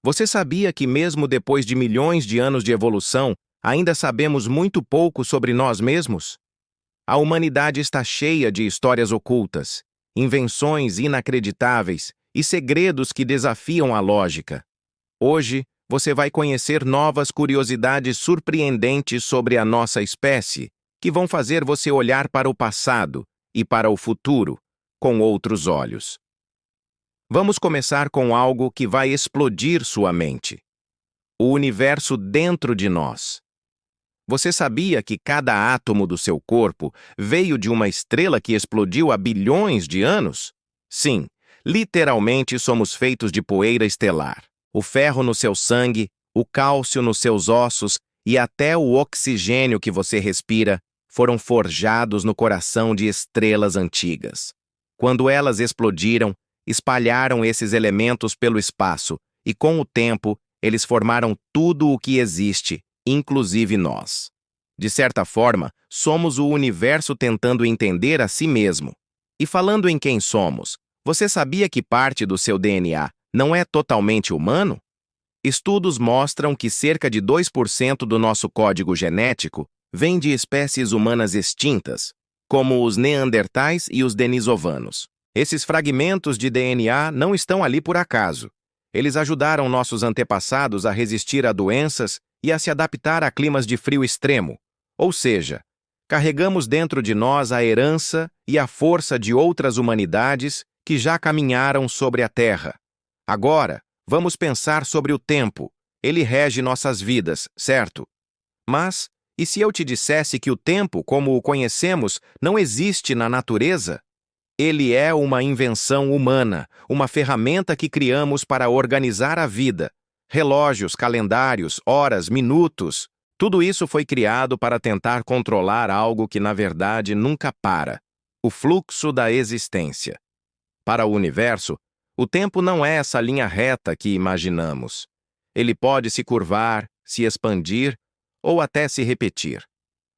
Você sabia que, mesmo depois de milhões de anos de evolução, ainda sabemos muito pouco sobre nós mesmos? A humanidade está cheia de histórias ocultas, invenções inacreditáveis e segredos que desafiam a lógica. Hoje, você vai conhecer novas curiosidades surpreendentes sobre a nossa espécie, que vão fazer você olhar para o passado e para o futuro com outros olhos. Vamos começar com algo que vai explodir sua mente: o universo dentro de nós. Você sabia que cada átomo do seu corpo veio de uma estrela que explodiu há bilhões de anos? Sim, literalmente somos feitos de poeira estelar. O ferro no seu sangue, o cálcio nos seus ossos e até o oxigênio que você respira foram forjados no coração de estrelas antigas. Quando elas explodiram, espalharam esses elementos pelo espaço e, com o tempo, eles formaram tudo o que existe, inclusive nós. De certa forma, somos o universo tentando entender a si mesmo. E falando em quem somos, você sabia que parte do seu DNA não é totalmente humano? Estudos mostram que cerca de 2% do nosso código genético vem de espécies humanas extintas, como os neandertais e os denisovanos. Esses fragmentos de DNA não estão ali por acaso. Eles ajudaram nossos antepassados a resistir a doenças e a se adaptar a climas de frio extremo. Ou seja, carregamos dentro de nós a herança e a força de outras humanidades que já caminharam sobre a Terra. Agora, vamos pensar sobre o tempo. Ele rege nossas vidas, certo? Mas, e se eu te dissesse que o tempo, como o conhecemos, não existe na natureza? Ele é uma invenção humana, uma ferramenta que criamos para organizar a vida. Relógios, calendários, horas, minutos. Tudo isso foi criado para tentar controlar algo que, na verdade, nunca para: o fluxo da existência. Para o universo, o tempo não é essa linha reta que imaginamos. Ele pode se curvar, se expandir ou até se repetir.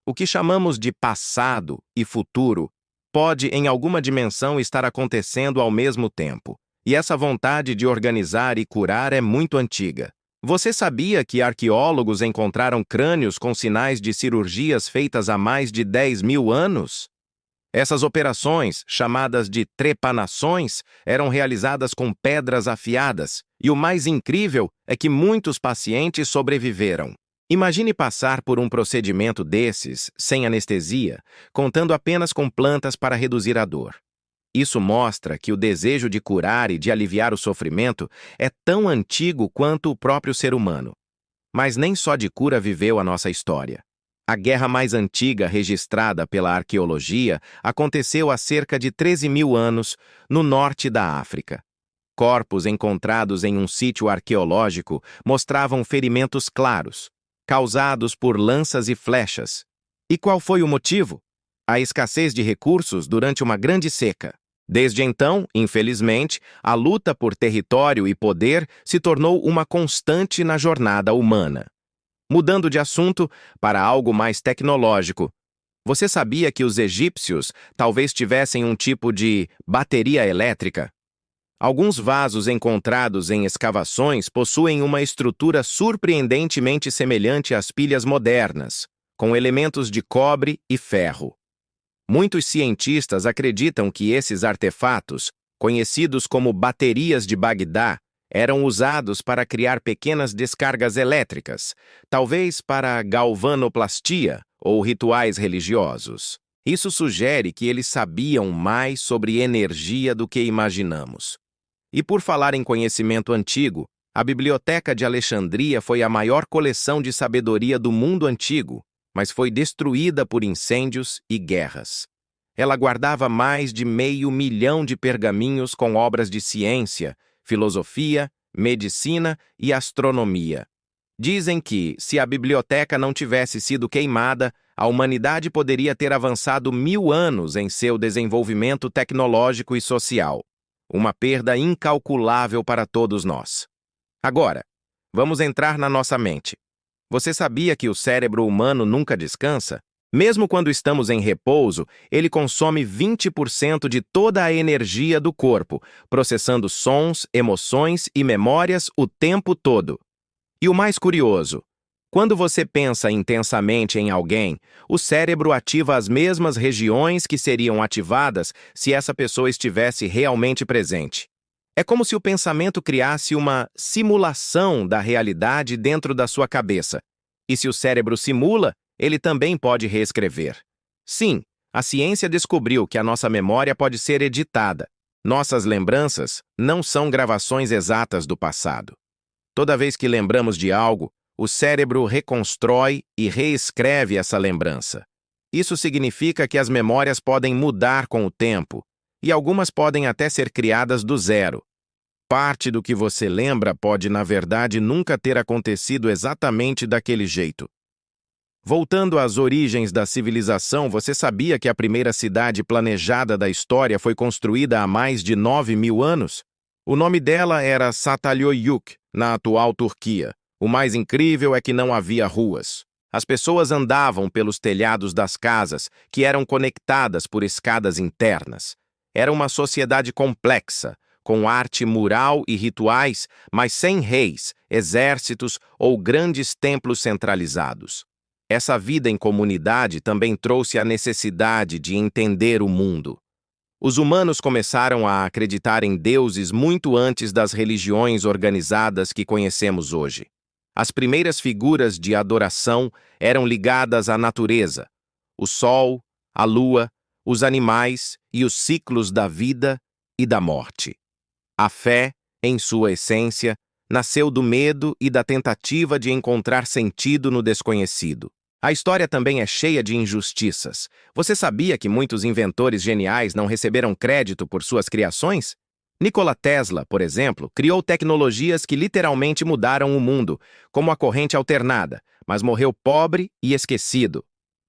O que chamamos de passado e futuro pode, em alguma dimensão, estar acontecendo ao mesmo tempo. E essa vontade de organizar e curar é muito antiga. Você sabia que arqueólogos encontraram crânios com sinais de cirurgias feitas há mais de 10 mil anos? Essas operações, chamadas de trepanações, eram realizadas com pedras afiadas, e o mais incrível é que muitos pacientes sobreviveram. Imagine passar por um procedimento desses, sem anestesia, contando apenas com plantas para reduzir a dor. Isso mostra que o desejo de curar e de aliviar o sofrimento é tão antigo quanto o próprio ser humano. Mas nem só de cura viveu a nossa história. A guerra mais antiga registrada pela arqueologia aconteceu há cerca de 13 mil anos, no norte da África. Corpos encontrados em um sítio arqueológico mostravam ferimentos claros, causados por lanças e flechas. E qual foi o motivo? A escassez de recursos durante uma grande seca. Desde então, infelizmente, a luta por território e poder se tornou uma constante na jornada humana. Mudando de assunto para algo mais tecnológico, você sabia que os egípcios talvez tivessem um tipo de bateria elétrica? Alguns vasos encontrados em escavações possuem uma estrutura surpreendentemente semelhante às pilhas modernas, com elementos de cobre e ferro. Muitos cientistas acreditam que esses artefatos, conhecidos como baterias de Bagdá, eram usados para criar pequenas descargas elétricas, talvez para galvanoplastia ou rituais religiosos. Isso sugere que eles sabiam mais sobre energia do que imaginamos. E por falar em conhecimento antigo, a Biblioteca de Alexandria foi a maior coleção de sabedoria do mundo antigo, mas foi destruída por incêndios e guerras. Ela guardava mais de 500 mil de pergaminhos com obras de ciência, filosofia, medicina e astronomia. Dizem que, se a biblioteca não tivesse sido queimada, a humanidade poderia ter avançado 1000 anos em seu desenvolvimento tecnológico e social. Uma perda incalculável para todos nós. Agora, vamos entrar na nossa mente. Você sabia que o cérebro humano nunca descansa? Mesmo quando estamos em repouso, ele consome 20% de toda a energia do corpo, processando sons, emoções e memórias o tempo todo. E o mais curioso, quando você pensa intensamente em alguém, o cérebro ativa as mesmas regiões que seriam ativadas se essa pessoa estivesse realmente presente. É como se o pensamento criasse uma simulação da realidade dentro da sua cabeça. E se o cérebro simula, ele também pode reescrever. Sim, a ciência descobriu que a nossa memória pode ser editada. Nossas lembranças não são gravações exatas do passado. Toda vez que lembramos de algo, o cérebro reconstrói e reescreve essa lembrança. Isso significa que as memórias podem mudar com o tempo, e algumas podem até ser criadas do zero. Parte do que você lembra pode, na verdade, nunca ter acontecido exatamente daquele jeito. Voltando às origens da civilização, você sabia que a primeira cidade planejada da história foi construída há mais de 9.000 anos? O nome dela era Çatalhöyük, na atual Turquia. O mais incrível é que não havia ruas. As pessoas andavam pelos telhados das casas, que eram conectadas por escadas internas. Era uma sociedade complexa, com arte mural e rituais, mas sem reis, exércitos ou grandes templos centralizados. Essa vida em comunidade também trouxe a necessidade de entender o mundo. Os humanos começaram a acreditar em deuses muito antes das religiões organizadas que conhecemos hoje. As primeiras figuras de adoração eram ligadas à natureza, o sol, a lua, os animais e os ciclos da vida e da morte. A fé, em sua essência, nasceu do medo e da tentativa de encontrar sentido no desconhecido. A história também é cheia de injustiças. Você sabia que muitos inventores geniais não receberam crédito por suas criações? Nikola Tesla, por exemplo, criou tecnologias que literalmente mudaram o mundo, como a corrente alternada, mas morreu pobre e esquecido.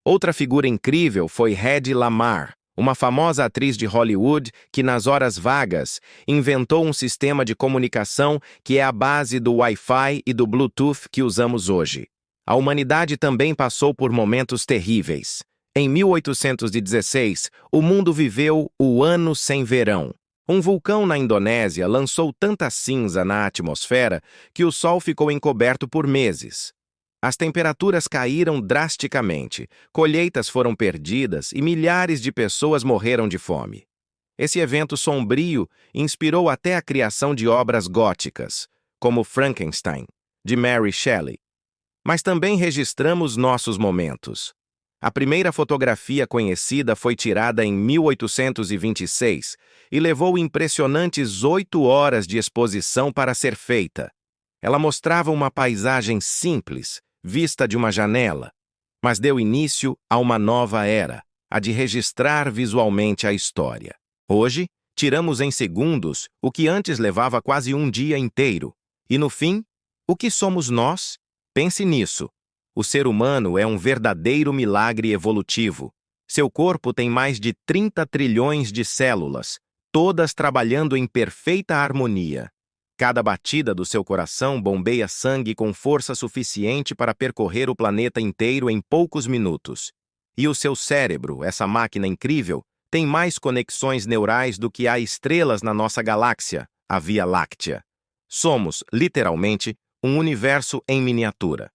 Outra figura incrível foi Hedy Lamarr, uma famosa atriz de Hollywood que, nas horas vagas, inventou um sistema de comunicação que é a base do Wi-Fi e do Bluetooth que usamos hoje. A humanidade também passou por momentos terríveis. Em 1816, o mundo viveu o Ano Sem Verão. Um vulcão na Indonésia lançou tanta cinza na atmosfera que o Sol ficou encoberto por meses. As temperaturas caíram drasticamente, colheitas foram perdidas e milhares de pessoas morreram de fome. Esse evento sombrio inspirou até a criação de obras góticas, como Frankenstein, de Mary Shelley. Mas também registramos nossos momentos. A primeira fotografia conhecida foi tirada em 1826 e levou impressionantes 8 horas de exposição para ser feita. Ela mostrava uma paisagem simples, vista de uma janela, mas deu início a uma nova era, a de registrar visualmente a história. Hoje, tiramos em segundos o que antes levava quase um dia inteiro. E no fim, o que somos nós? Pense nisso. O ser humano é um verdadeiro milagre evolutivo. Seu corpo tem mais de 30 trilhões de células, todas trabalhando em perfeita harmonia. Cada batida do seu coração bombeia sangue com força suficiente para percorrer o planeta inteiro em poucos minutos. E o seu cérebro, essa máquina incrível, tem mais conexões neurais do que há estrelas na nossa galáxia, a Via Láctea. Somos, literalmente, um universo em miniatura.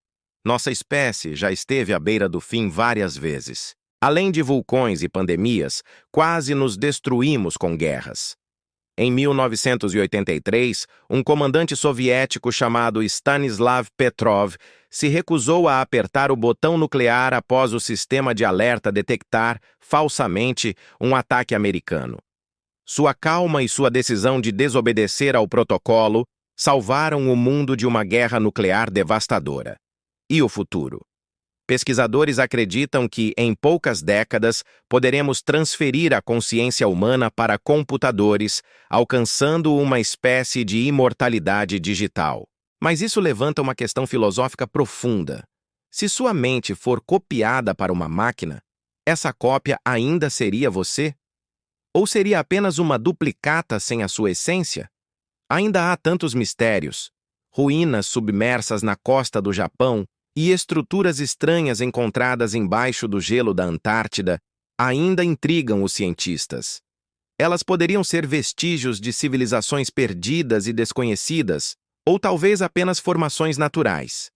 Nossa espécie já esteve à beira do fim várias vezes. Além de vulcões e pandemias, quase nos destruímos com guerras. Em 1983, um comandante soviético chamado Stanislav Petrov se recusou a apertar o botão nuclear após o sistema de alerta detectar, falsamente, um ataque americano. Sua calma e sua decisão de desobedecer ao protocolo salvaram o mundo de uma guerra nuclear devastadora. E o futuro? Pesquisadores acreditam que, em poucas décadas, poderemos transferir a consciência humana para computadores, alcançando uma espécie de imortalidade digital. Mas isso levanta uma questão filosófica profunda. Se sua mente for copiada para uma máquina, essa cópia ainda seria você? Ou seria apenas uma duplicata sem a sua essência? Ainda há tantos mistérios. Ruínas submersas na costa do Japão e estruturas estranhas encontradas embaixo do gelo da Antártida ainda intrigam os cientistas. Elas poderiam ser vestígios de civilizações perdidas e desconhecidas, ou talvez apenas formações naturais.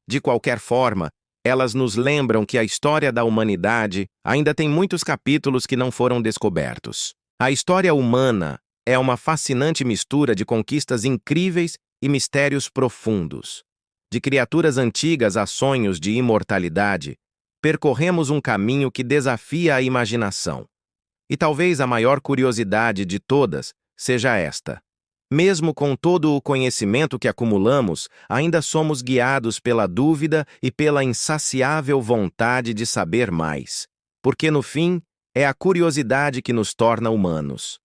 De qualquer forma, elas nos lembram que a história da humanidade ainda tem muitos capítulos que não foram descobertos. A história humana é uma fascinante mistura de conquistas incríveis e mistérios profundos. De criaturas antigas a sonhos de imortalidade, percorremos um caminho que desafia a imaginação. E talvez a maior curiosidade de todas seja esta. Mesmo com todo o conhecimento que acumulamos, ainda somos guiados pela dúvida e pela insaciável vontade de saber mais. Porque, no fim, é a curiosidade que nos torna humanos.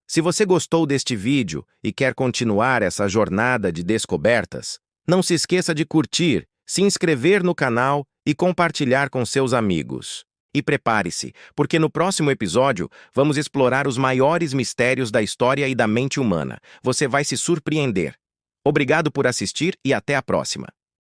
Se você gostou deste vídeo e quer continuar essa jornada de descobertas, não se esqueça de curtir, se inscrever no canal e compartilhar com seus amigos. E prepare-se, porque no próximo episódio vamos explorar os maiores mistérios da história e da mente humana. Você vai se surpreender. Obrigado por assistir e até a próxima.